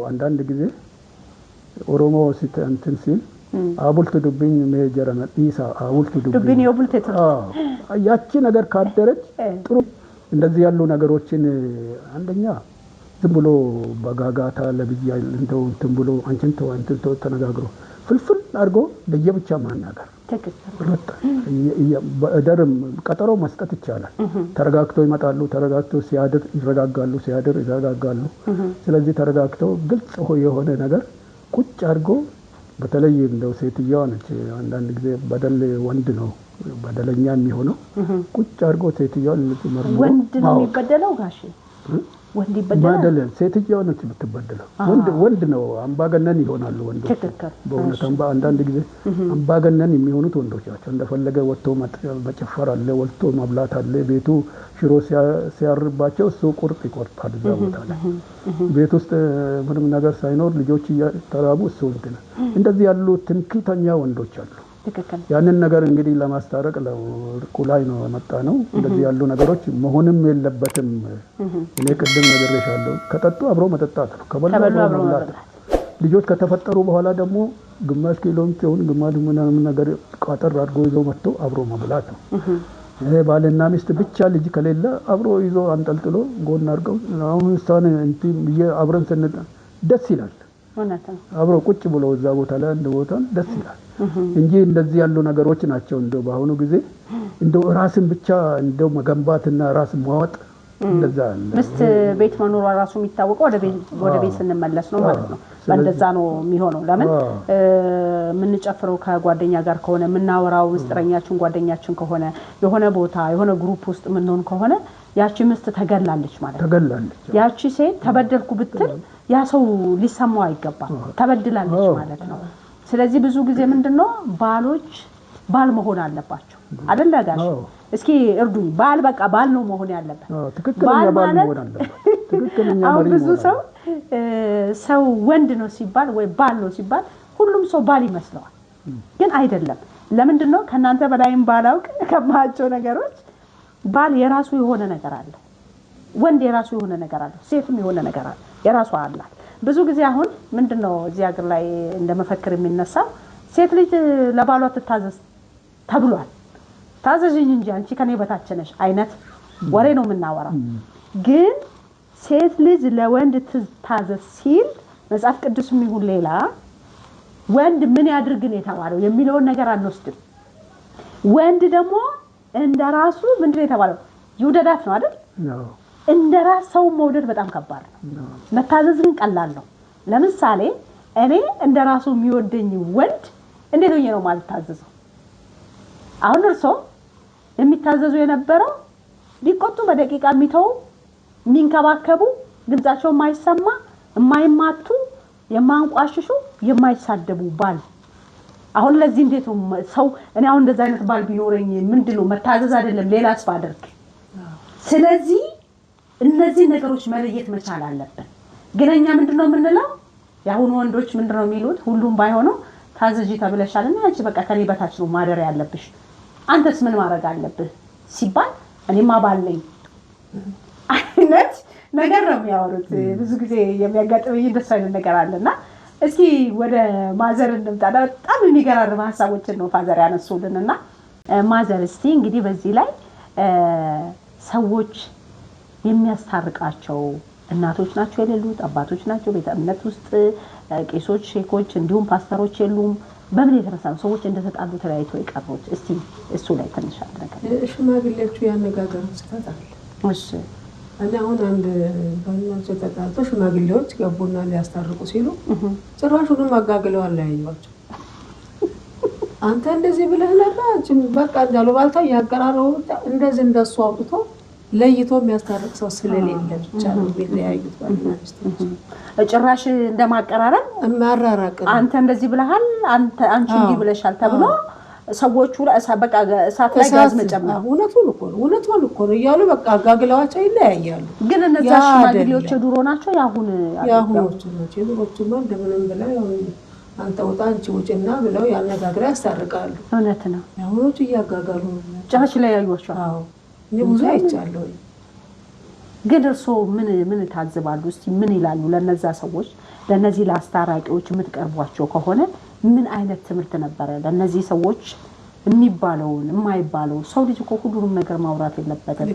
አንዳንድ ጊዜ ኦሮሞ እንትን ሲል አቡልት ዱብኝ ሜጀረመ ኢሳ አቡልት ዱብኝ የቡልት ያቺ ነገር ካደረች ጥሩ እንደዚህ ያሉ ነገሮችን አንደኛ ዝም ብሎ በጋጋታ ለብያ እንደው እንትን ብሎ አንቺን ተው እንትን ተው ተነጋግሮ ፍልፍል አድርጎ ለየብቻ ማናገር በደርም ቀጠሮ መስጠት ይቻላል። ተረጋግቶ ይመጣሉ። ተረጋግቶ ሲያድር ይረጋጋሉ። ሲያድር ይረጋጋሉ። ስለዚህ ተረጋግቶ ግልጽ የሆነ ነገር ቁጭ አድርጎ በተለይ እንደው ሴትዮዋ ነች አንዳንድ ጊዜ በደል ወንድ ነው በደለኛ የሚሆነው ቁጭ አድርጎ ሴትዮዋ ለምርመራ ወንድ ነው የሚበደለው ጋሼ ወንድ ይበደላል ማደለም ሴትዮዋ ነች የምትበደለው ወንድ ነው አምባገነን ይሆናሉ ወንዶች በእውነት አንዳንድ ጊዜ አምባገነን የሚሆኑት ወንዶች ናቸው እንደፈለገ ወጥቶ መጨፈር አለ ወልቶ መብላት አለ ቤቱ ሽሮ ሲያርባቸው እሱ ቁርጥ ይቆርጣል እዛ ቦታ ላይ ቤት ውስጥ ምንም ነገር ሳይኖር ልጆች ተራቡ እሱ እንደዚህ ያሉ ትንክተኛ ወንዶች አሉ ያንን ነገር እንግዲህ ለማስታረቅ ለርቁ ላይ ነው መጣ ነው እንደዚህ ያሉ ነገሮች መሆንም የለበትም እኔ ቅድም ነገርሻለሁ ከጠጡ አብሮ መጠጣት ነው ከበሉ አብሮ መብላት ልጆች ከተፈጠሩ በኋላ ደግሞ ግማሽ ኪሎም ሲሆን ግማሽ ምናምን ነገር ቋጠር አድርጎ ይዞ መጥቶ አብሮ መብላት ነው ባልና ሚስት ብቻ ልጅ ከሌለ አብሮ ይዞ አንጠልጥሎ ጎን አድርገው አሁን ስታን እንትን አብረን ስንጣ ደስ ይላል አብሮ ቁጭ ብሎ እዛ ቦታ ላይ አንድ ቦታ ደስ ይላል እንጂ እንደዚህ ያሉ ነገሮች ናቸው እንደው በአሁኑ ጊዜ እንደው ራስን ብቻ እንደው መገንባትና ራስ ማወጥ እንደዛ ምስት ቤት መኖር ራሱ የሚታወቀው ወደ ቤት ስንመለስ ነው ማለት ነው እንደዛ ነው የሚሆነው ለምን ምን ጨፍረው ከጓደኛ ጋር ከሆነ ምናወራው ምስጥረኛችን ጓደኛችን ከሆነ የሆነ ቦታ የሆነ ግሩፕ ውስጥ ምን ሆነ ከሆነ ያቺ ምስት ተገላለች ማለት ተገላለች ያቺ ሴት ተበደልኩ ብትል ያ ሰው ሊሰማው አይገባም ተበድላለች ማለት ነው ስለዚህ ብዙ ጊዜ ምንድነው ባሎች ባል መሆን አለባቸው አይደል ጋሽ እስኪ እርዱኝ ባል በቃ ባል ነው መሆን ያለበት ትክክለኛ ባል መሆን አለበት ትክክለኛ መሪ ብዙ ሰው ወንድ ነው ሲባል ወይ ባል ነው ሲባል ሁሉም ሰው ባል ይመስለዋል ግን አይደለም ለምንድነው ከናንተ በላይም ባላውቅ ከማቸው ነገሮች ባል የራሱ የሆነ ነገር አለ ወንድ የራሱ የሆነ ነገር አለ ሴትም የሆነ ነገር አለ የራሱ አለ ብዙ ጊዜ አሁን ምንድነው እዚህ ሀገር ላይ እንደመፈክር የሚነሳው ሴት ልጅ ለባሏ ትታዘዝ ተብሏል ታዘዥኝ እንጂ አንቺ ከኔ በታች ነሽ አይነት ወሬ ነው የምናወራው ግን ሴት ልጅ ለወንድ ትታዘዝ ሲል መጽሐፍ ቅዱስም ይሁን ሌላ ወንድ ምን ያድርግን የተባለው የሚለውን ነገር አንወስድም ወንድ ደግሞ እንደራሱ ምንድነው የተባለው ይውደዳት ነው አይደል እንደራስ ሰው መውደድ በጣም ከባድ ነው መታዘዝ ግን ቀላል ነው ለምሳሌ እኔ እንደራሱ የሚወደኝ ወንድ እንዴት ነው ነው ማለት ታዘዘው አሁን እርሶ የሚታዘዙ የነበረው ቢቆጡ በደቂቃ የሚተው ሚንከባከቡ ድምጻቸው የማይሰማ የማይማቱ የማንቋሽሹ የማይሳደቡ ባል አሁን ለዚህ እንዴት ነው ሰው እኔ አሁን እንደዛ አይነት ባል ቢኖረኝ ምንድነው መታዘዝ አይደለም ሌላስ ባደርግ ስለዚህ እነዚህ ነገሮች መለየት መቻል አለብን ግንኛ ምንድነው የምንለው ያሁን ወንዶች ምንድነው የሚሉት ሁሉም ባይሆነው ታዘጂ ተብለሻልና አንቺ በቃ ከኔ በታች ነው ማደር ያለብሽ አንተስ ምን ማድረግ አለብህ ሲባል እኔማ ባልነኝ አይነት ነገር ነው የሚያወሩት ብዙ ጊዜ የሚያጋጥመኝ እንደሱ አይነት ነገር አለና እስኪ ወደ ማዘር እንምጣ በጣም የሚገራርም ሐሳቦችን ነው ፋዘር ያነሱልንና ማዘር እስቲ እንግዲህ በዚህ ላይ ሰዎች የሚያስታርቃቸው እናቶች ናቸው የሌሉት አባቶች ናቸው ቤተ እምነት ውስጥ ቄሶች ሼኮች እንዲሁም ፓስተሮች የሉም በምን የተነሳ ነው ሰዎች እንደተጣሉ ተለያይተው የቀሩት እስቲ እሱ ላይ ትንሽ አድርገን ሽማግሌዎቹ ያነጋገሩ ስታታል እሺ እና አሁን አንድ ባልናቸው ተጣልቶ ሽማግሌዎች ገቡና ሊያስታርቁ ሲሉ ጭራሹንም አጋግለው አለያዩዋቸው አንተ እንደዚህ ብለህ ነበር በቃ እንዳለው ባልታ ያቀራረው እንደዚህ እንደሱ አውጥቶ ለይቶ የሚያስታርቅ ሰው ስለሌለ ብቻ ነው ቢለያዩት ባልናቸው ጭራሽ እንደማቀራረብ ማራራቅ አንተ እንደዚህ ብለሃል አንቺ እንዲህ ብለሻል ተብሎ ሰዎቹ በቃ እሳት ላይ ጋዝ መጨመር እውነቱን እኮ ነው እያሉ በቃ አጋግለዋቸው ይለያያሉ ግን እነዛ ሽማግሌዎች ድሮ ናቸው ያሁኖቹ ናቸው ድሮቹማ እንደምንም ብለው አንተ ወጣ አንቺ ውጭና ብለው ያነጋግራ ያስታርቃሉ እውነት ነው ያሁኖቹ እያጋጋሉ ጭራሽ ላይ ያዩዋቸው አዎ ብዙ አይቻለሁ ግን እርሶ ምን ታዝባሉ እስቲ ምን ይላሉ ለነዛ ሰዎች ለነዚህ ለአስታራቂዎች የምትቀርቧቸው ከሆነ ምን አይነት ትምህርት ነበረ ለነዚህ ሰዎች የሚባለውን የማይባለው? ሰው ልጅ እኮ ሁሉንም ነገር ማውራት የለበትም።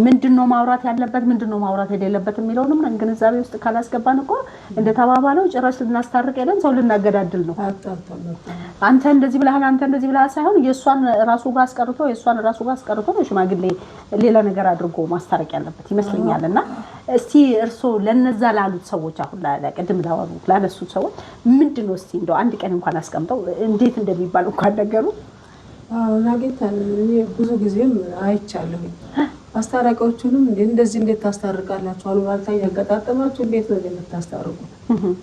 ምንድነው ማውራት ያለበት ምንድነው ማውራት የሌለበት የሚለውንም ግንዛቤ ውስጥ ካላስገባን እኮ እንደተባባለው ጭራሽ ልናስታርቅ ሄደን ሰው ልናገዳድል ነው። አንተ እንደዚህ ብለሃል አንተ እንደዚህ ብለሃል ሳይሆን የሷን ራሱ ጋር አስቀርቶ ነው ሽማግሌ ሌላ ነገር አድርጎ ማስታረቅ ያለበት ይመስለኛልና እስቲ እርሶ ለነዛ ላሉት ሰዎች አሁን ለቅድም ላነሱት ሰዎች ምንድነው እስቲ እንደው አንድ ቀን እንኳን አስቀምጠው እንዴት እንደሚባል እንኳን ነገሩ? ናጌታን እኔ ብዙ ጊዜም አይቻለሁ። አስታራቂዎቹንም እንደዚህ እንዴት ታስታርቃላችሁ? አሉባልታ ያጋጣጠማችሁ እንዴት ነው የምታስታርቁት?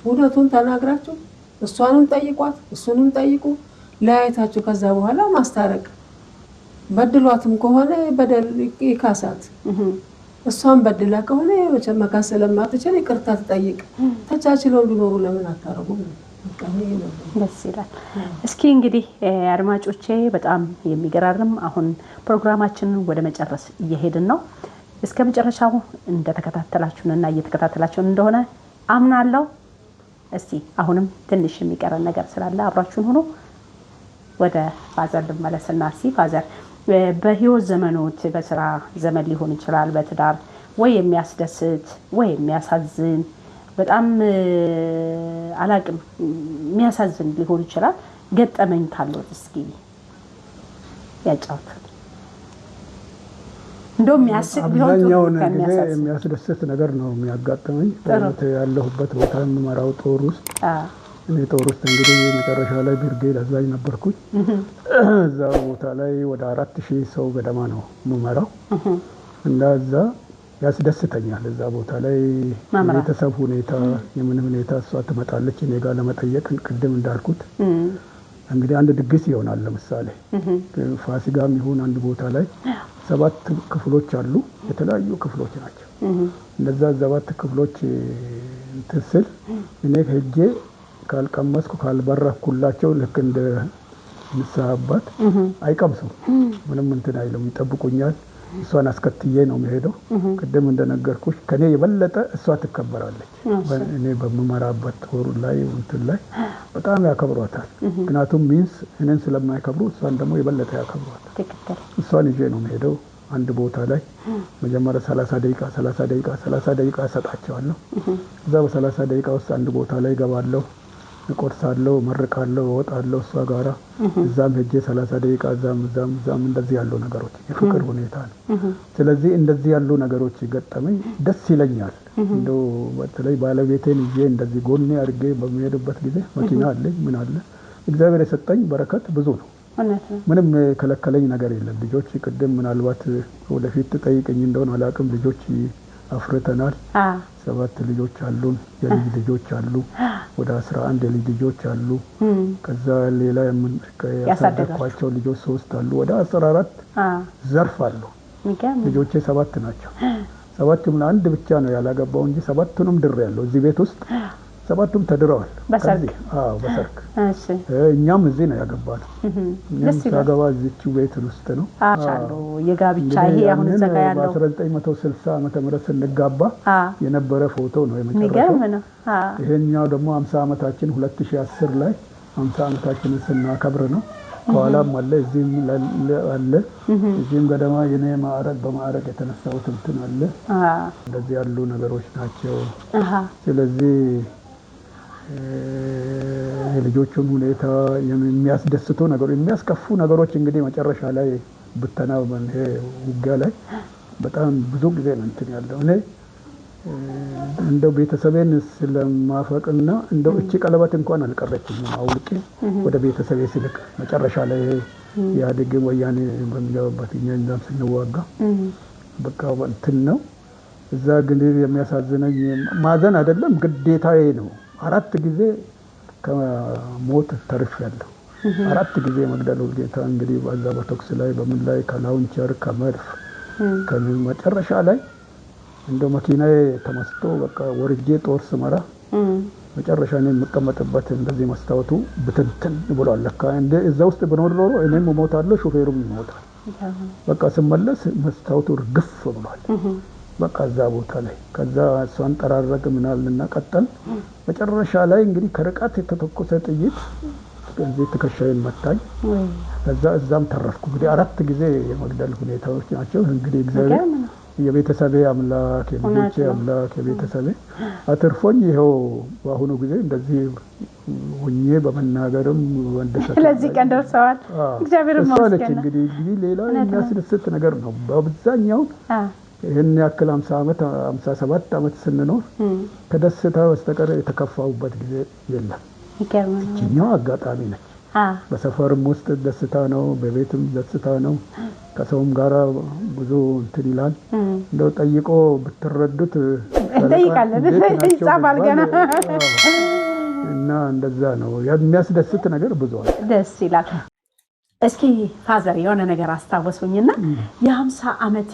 እውነቱን ተናግራችሁ እሷንም ጠይቋት እሱንም ጠይቁ፣ ለያይታችሁ ከዛ በኋላ ማስታረቅ። በድሏትም ከሆነ በደል ይካሳት፣ እሷን በድላ ከሆነ መካስ ስለማትችል ይቅርታ ትጠይቅ። ተቻችለው እንዲኖሩ ለምን አታረጉም? ደስ ይላል። እስኪ እንግዲህ አድማጮቼ በጣም የሚገራርም አሁን ፕሮግራማችንን ወደ መጨረስ እየሄድን ነው። እስከ መጨረሻው እንደተከታተላችሁንና እየተከታተላችሁን እንደሆነ አምናለሁ። እስቲ አሁንም ትንሽ የሚቀረን ነገር ስላለ አብራችሁን ሆኖ ወደ ፋዘር ልመለስና እስቲ ፋዘር በህይወት ዘመኖት በስራ ዘመን ሊሆን ይችላል በትዳር ወይ የሚያስደስት ወይ የሚያሳዝን በጣም አላቅም የሚያሳዝን ሊሆን ይችላል ገጠመኝ ካለው እስኪ ያጫውቱ። እንደውም የሚያስቅ ቢሆን ጥሩ የሚያስደስት ነገር ነው የሚያጋጥመኝ። ያለሁበት ቦታ የምመራው ጦር ውስጥ እኔ ጦር ውስጥ እንግዲህ መጨረሻ ላይ ብርጌድ አዛዥ ነበርኩኝ። እዛ ቦታ ላይ ወደ 4000 ሰው ገደማ ነው የምመራው እና እዛ ያስደስተኛል። እዛ ቦታ ላይ የቤተሰብ ሁኔታ የምን ሁኔታ እሷ ትመጣለች እኔ ጋር ለመጠየቅ። ቅድም እንዳልኩት እንግዲህ አንድ ድግስ ይሆናል። ለምሳሌ ፋሲካም ይሁን አንድ ቦታ ላይ 7 ክፍሎች አሉ። የተለያዩ ክፍሎች ናቸው። እነዛ 7 ክፍሎች እንትስል እኔ ሄጄ ካልቀመስኩ ካልበረኩላቸው ልክ እንደ ንስሐ አባት አይቀምሱም። ምንም እንትን አይሉም፣ ይጠብቁኛል። እሷን አስከትዬ ነው የምሄደው። ቅድም እንደነገርኩሽ ከኔ የበለጠ እሷ ትከበራለች። እኔ በመመራበት ጦር ላይ እንትን ላይ በጣም ያከብሯታል። ምክንያቱም ሚንስ እኔን ስለማይከብሩ እሷን ደግሞ የበለጠ ያከብሯታል። እሷን ይዤ ነው የምሄደው። አንድ ቦታ ላይ መጀመሪያ 30 ደቂቃ እሰጣቸዋለሁ። እዛ በ30 ደቂቃ ውስጥ አንድ ቦታ ላይ ገባለሁ፣ እቆርሳለሁ፣ መርቃለሁ፣ እወጣለሁ እሷ ጋራ። እዛም ሄጄ 30 ደቂቃ እዛም እንደዚህ ያሉ ነገሮች የፍቅር ሁኔታ ነው። ስለዚህ እንደዚህ ያሉ ነገሮች ገጠመኝ ደስ ይለኛል። እንደው በተለይ ባለቤቴን ይዤ እንደዚህ ጎኔ አድርጌ በሚሄድበት ጊዜ መኪና አለኝ ምን አለ እግዚአብሔር የሰጠኝ በረከት ብዙ ነው። ምንም ከለከለኝ ነገር የለም። ልጆች ቅድም ምናልባት ወደፊት ጠይቀኝ እንደሆነ አላቅም። ልጆች አፍርተናል። 7 ልጆች አሉን። የልጅ ልጆች አሉ። ወደ 11 የልጅ ልጆች አሉ። ከዛ ሌላ ያሳደግኳቸው ልጆች 3 አሉ። ወደ 14 ዘርፍ አሉ። ልጆቼ 7 ናቸው። 7ቱም አንድ ብቻ ነው ያላገባው እንጂ 7ቱንም ድሬ ያለው እዚህ ቤት ውስጥ 7ቱም ተድረዋል። በሰርግ በሰርግ እኛም እዚህ ነው ያገባነው። እኛም ሳገባ እዚህው ቤት ውስጥ ነው አቻሉ የጋብቻ ይሄ አሁን ዘጋ ያለው በ1960 ዓመተ ምህረት ስንጋባ የነበረ ፎቶ ነው የመጨረሻው። ይሄኛው ደግሞ 50 ዓመታችን 2010 ላይ 50 ዓመታችንን ስናከብር ነው። ከኋላም አለ እዚህም አለ። እዚህም ገደማ የኔ በማዕረግ የተነሳሁት እንትን አለ። እንደዚህ ያሉ ነገሮች ናቸው። ስለዚህ የልጆቹን ሁኔታ የሚያስደስቱ ነገሮች የሚያስከፉ ነገሮች እንግዲህ መጨረሻ ላይ ብተና ውጊያ ላይ በጣም ብዙ ጊዜ ነው እንትን ያለው። እኔ እንደው ቤተሰቤን ስለማፈቅና እንደው እቺ ቀለበት እንኳን አልቀረችኝም አውልቄ ወደ ቤተሰቤ ስልክ መጨረሻ ላይ ያድግ ወያኔ በሚገባበት እኛም ስንዋጋ በቃ እንትን ነው። እዛ ግን የሚያሳዝነኝ ማዘን አይደለም ግዴታዬ ነው። 4 ጊዜ ከሞት ተርፌያለሁ። 4 ጊዜ መግደል ጌታ እንግዲህ በዛ በተኩስ ላይ በምን ላይ ከላውንቸር ከመድፍ ከመጨረሻ ላይ እንደው መኪናዬ ተመስጦ በቃ ወርጄ ጦር ስመራ መጨረሻ ነው የምቀመጥበት እንደዚህ መስታወቱ ብትንትን ብሏል። ለካ እንደ እዛ ውስጥ ብኖር ኖሮ እኔም እሞታለሁ ሾፌሩም ይሞታል። በቃ ስመለስ መስታወቱ ርግፍ ብሏል። በቃ እዛ ቦታ ላይ ከዛ እሷን ጠራረግ ምናልና ቀጠል። መጨረሻ ላይ እንግዲህ ከርቀት የተተኮሰ ጥይት እዚህ ትከሻዬን መታኝ። ከዛ እዛም ተረፍኩ። እንግዲህ 4 ጊዜ የመግደል ሁኔታዎች ናቸው። እንግዲህ እግዚአብሔር የቤተሰቤ አምላክ የልጆቼ አምላክ የቤተሰቤ አትርፎኝ ይኸው በአሁኑ ጊዜ እንደዚህ ሆኜ በመናገርም ለዚህ ቀን ደርሰዋል። እግዚአብሔር ይመስገን። እንግዲህ ሌላ የሚያስደስት ነገር ነው። በአብዛኛው ይህን ያክል 50 ዓመት 57 ዓመት ስንኖር ከደስታ በስተቀር የተከፋውበት ጊዜ የለም። ይችኛው አጋጣሚ ነች። በሰፈርም ውስጥ ደስታ ነው፣ በቤትም ደስታ ነው። ከሰውም ጋራ ብዙ እንትን ይላል። እንደው ጠይቆ ብትረዱት እንጠይቃለን ይጻፋል ገና እና እንደዛ ነው። የሚያስደስት ነገር ብዙ አለ። ደስ ይላል። እስኪ ፋዘር የሆነ ነገር አስታወሱኝና የ50 ዓመት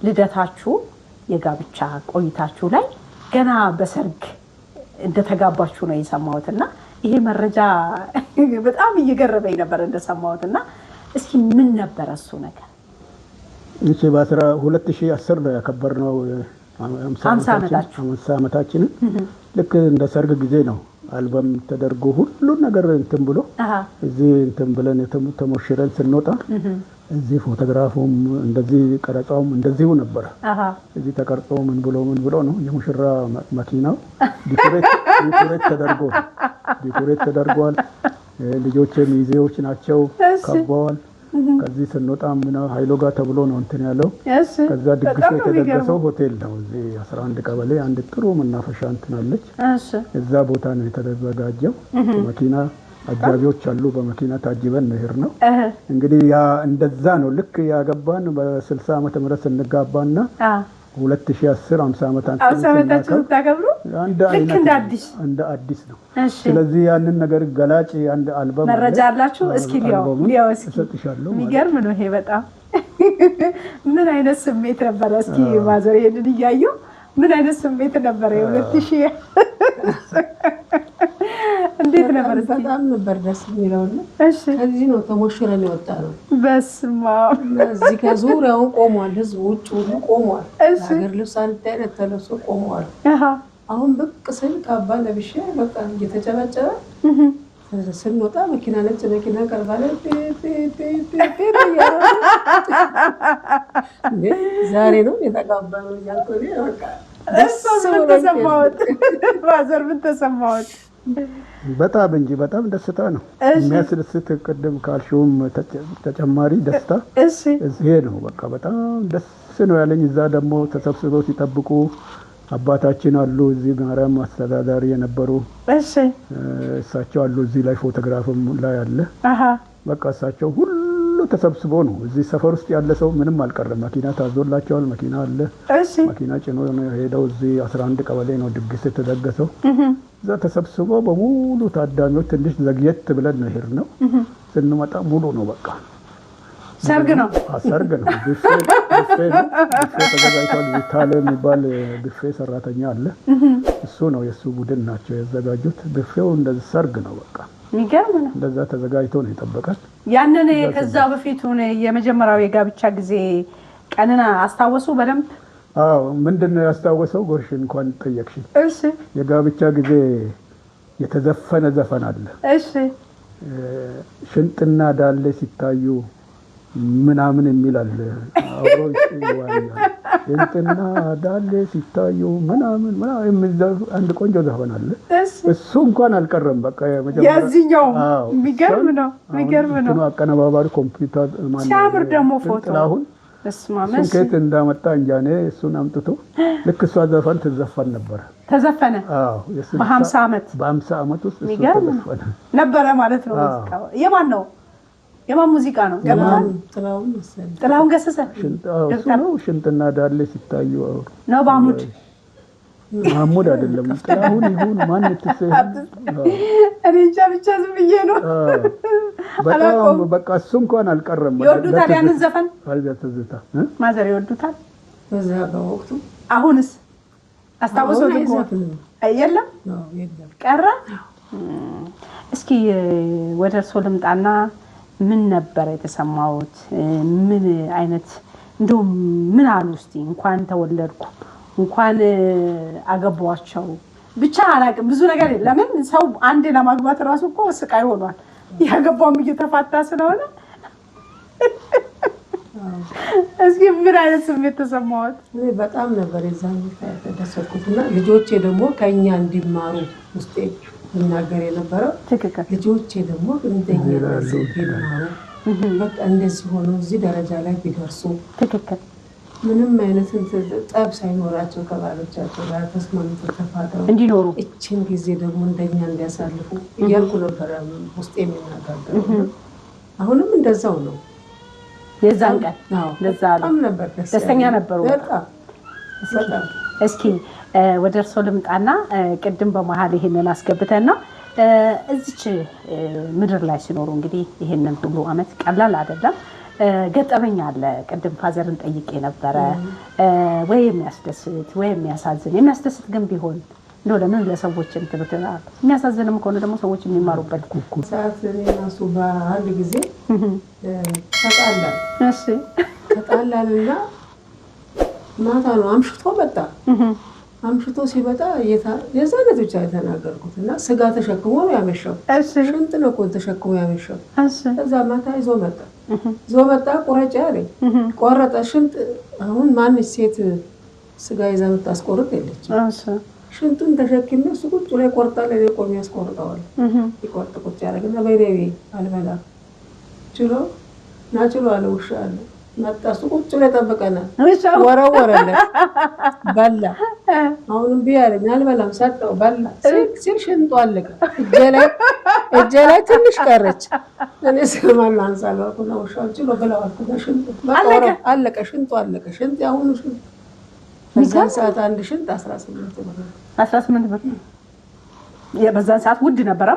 ልደታችሁ የጋብቻ ቆይታችሁ ላይ ገና በሰርግ እንደተጋባችሁ ነው የሰማሁትና ይሄ መረጃ በጣም እየገረመኝ ነበር እንደሰማሁትና እስኪ ምን ነበር እሱ ነገር? እሺ በ2010 ነው ያከበርነው 50 ዓመታችንን። ልክ እንደ ሰርግ ጊዜ ነው አልበም ተደርጎ ሁሉ ነገር እንትን ብሎ እዚህ እንትን ብለን ተሞሽረን ስንወጣ እዚህ ፎቶግራፉም እንደዚህ ቀረጻውም እንደዚሁ ነበር። እዚህ ተቀርጾ ምን ብሎ ነው የሙሽራ መኪናው ዲኮሬት ተደርጓል። ልጆቼ ሚዜዎች ናቸው ከበዋል። ከዚህ ስንወጣ ምን ኃይሎ ጋር ተብሎ ነው እንትን ያለው። ከዛ ድግሱ የተደገሰው ሆቴል ነው። እዚህ 11 ቀበሌ አንድ ጥሩ መናፈሻ እንትን አለች። እዛ ቦታ ነው የተዘጋጀው። መኪና አጃቢዎች አሉ። በመኪና ታጅበን ነው ነው እንግዲህ ያ እንደዛ ነው። ልክ ያገባን በ60 ዓመተ ምህረት ስንጋባና 2010 50 ዓመታችን ታከብሩ ልክ እንደ አዲስ ነው። ስለዚህ ያንን ነገር ገላጭ አንድ አልበም መረጃ አላችሁ? እስኪ ሊያው እስኪ እሰጥሻለሁ። የሚገርም ነው ይሄ በጣም ምን አይነት ስሜት ነበር? እስኪ ማዘር ይሄንን እያዩ ምን አይነት ስሜት ነበር? 2000 እንዴት ነበር? በጣም ነበር ደስ የሚለውና ከዚህ ነው ተሞሽረን የወጣ ነው። በስመ አብ እዚህ ከዙሪያው ቆሟል። ህዝብ ውጭ ሁሉ ቆሟል። ሀገር ልብስ አንድ አይነት ተለብሶ ቆሟል። አሁን ብቅ ስል ካባ ለብሼ በቃ እየተጨበጨበ ስንወጣ መኪና ነጭ መኪና ቀርባለ ዛሬ ነው የተጋባነው እያልኩ በቃ ማዘር ምን ተሰማዎት? በጣም እንጂ በጣም ደስታ ነው የሚያስደስት። ቅድም ካልሽውም ተጨማሪ ደስታ ይሄ ነው። በቃ በጣም ደስ ነው ያለኝ። እዛ ደግሞ ተሰብስበው ሲጠብቁ አባታችን አሉ። እዚህ ማርያም አስተዳዳሪ የነበሩ እሳቸው አሉ። እዚህ ላይ ፎቶግራፍም ላይ አለ። በቃ እሳቸው ሁሉ ተሰብስቦ ነው። እዚህ ሰፈር ውስጥ ያለ ሰው ምንም አልቀረም። መኪና ታዞላቸዋል። መኪና አለ። መኪና ጭኖ ሄደው እዚህ 11 ቀበሌ ነው ድግስ የተደገሰው። እዛ ተሰብስቦ በሙሉ ታዳሚዎች ትንሽ ዘግየት ብለን ነው ሄድነው። ስንመጣ ሙሉ ነው። በቃ ሰርግ ነው። ሰርግ ነው። ቢፌ ተዘጋጅቷል። ቪታሌ የሚባል ቢፌ ሰራተኛ አለ። እሱ ነው የእሱ ቡድን ናቸው ያዘጋጁት። ቢፌው እንደዚህ ሰርግ ነው። በቃ የሚገርም ነው። እንደዛ ተዘጋጅቶ ነው የጠበቀን። ያንን ከዛ በፊቱን የመጀመሪያው የጋብቻ ጊዜ ቀንን አስታወሱ በደንብ? አዎ። ምንድነው ያስታወሰው? ጎሽ እንኳን ጠየቅሽኝ። እሺ። የጋብቻ ጊዜ የተዘፈነ ዘፈን አለ። እሺ። ሽንጥና ዳሌ ሲታዩ ምናምን የሚል አለ። አብሮ ይዋያል። ሽንጥና ዳሌ ሲታዩ ምናምን አንድ ቆንጆ ዘፈን አለ። እሱ እንኳን አልቀረም። በቃ የዚህኛው የሚገርም ነው። የሚገርም ነው። አቀነባባሪ ኮምፒውተር ማለት ሲያምር ደግሞ ፎቶ አሁን ስኬት እንዳመጣ እንጃ። እኔ እሱን አምጥቶ ልክ እሷ ዘፈን ትዘፈን ነበረ። ተዘፈነ? አዎ። በ50 ዓመት ውስጥ እሱ ተዘፈነ ነበረ ማለት ነው። ሙዚቃው የማን ነው? የማን ሙዚቃ ነው? ጥላሁን ገሰሰ ነው። ሽንጥና ዳሌ ሲታዩ ነው። ባሙድ ማሙድ አይደለም። ጥላሁን ይሁን ማን ትሰይ እኔ ብቻ ዝም ብዬ ነው። በጣም በቃ እሱ እንኳን አልቀረም። ይወዱታል ያንን ዘፈን አልበተዝታ ማዘር ይወዱታል። በዛ በወቅቱ አሁንስ አስታውሰው የለም ቀረ። እስኪ ወደ እርሶ ልምጣና ምን ነበር የተሰማዎት? ምን አይነት እንደው ምን አሉ እስቲ እንኳን ተወለድኩ እንኳን አገባቸው ብቻ አላውቅም። ብዙ ነገር ለምን ሰው አንዴ ለማግባት ራሱ እኮ ስቃይ ሆኗል። ያገባውም እየተፋታ ስለሆነ እስኪ ምን አይነት ስሜት ተሰማዎት? እኔ በጣም ነበር የዛን የተደሰትኩትና ልጆቼ ደግሞ ከኛ እንዲማሩ ውስጤ ይናገር የነበረው ልጆቼ ደግሞ እንደኛ ቢማሩ በቃ እንደዚህ ሆኖ እዚህ ደረጃ ላይ ቢደርሱ ምንም አይነት ጠብ ሳይኖራቸው ከባሎቻቸው ጋር ተስማምተው ተፋቅረው እንዲኖሩ እችን ጊዜ ደግሞ እንደኛ እንዲያሳልፉ እያልኩ ነበረ ውስጤ የሚናገረው። አሁንም እንደዛው ነው። የዛን ቀን በጣም ነበር ደስተኛ ነበሩ። በጣም እስኪ ወደ እርስዎ ልምጣና ቅድም በመሀል ይሄንን አስገብተን ነው እዚች ምድር ላይ ሲኖሩ እንግዲህ ይሄንን ሁሉ አመት ቀላል አይደለም። ገጠመኝ አለ። ቅድም ፋዘርን ጠይቄ ነበረ ወይ የሚያስደስት ወይ የሚያሳዝን። የሚያስደስት ግን ቢሆን እንደው ለምን ለሰዎች እንትብትና የሚያሳዝንም ከሆነ ደግሞ ሰዎች የሚማሩበት ሰዓት እራሱ በአንድ ጊዜ ተጣላን። እሺ ተጣላንና ማታ ነው አምሽቶ መጣ። አምሽቶ ሲመጣ የዛነት ብቻ የተናገርኩት እና ስጋ ተሸክሞ ነው ያመሸው። ሽንጥ ነው እኮ ተሸክሞ ያመሸው። ከዛ ማታ ይዞ መጣ። ቁረጭ አለኝ። ቆረጠ ሽንጥ። አሁን ማንች ሴት ስጋ ይዛ የምታስቆርጥ የለችም። ሽንጡን ተሸክሜ እሱ ቁጭ ላይ ቆርጣል። እኔ ቆሜ ያስቆርጠዋል። ይቆርጥ ቁጭ ያደረግና በይኔ አልበላም ችሎ አለ። ውሻ አለ መጣ። እሱ ቁጭ ላይ ጠብቀናል። ወረወረለት በላ። አሁንም ቢያለኝ አልበላም ሰጠው በላ። ሲል ሽንጡ አለቀ። እጄ ላይ ትንሽ ቀረች። እኔ ስማን አንሳልኩና ውሻው ችሎ ብለዋል። ሽንጡ አለቀ። ሽንጡ አለቀ። ሽንጥ ያሁኑ ሽንጥ በዛን ሰዓት አንድ ሽንጥ 18 ብር። 18 ብር በዛን ሰዓት ውድ ነበረ።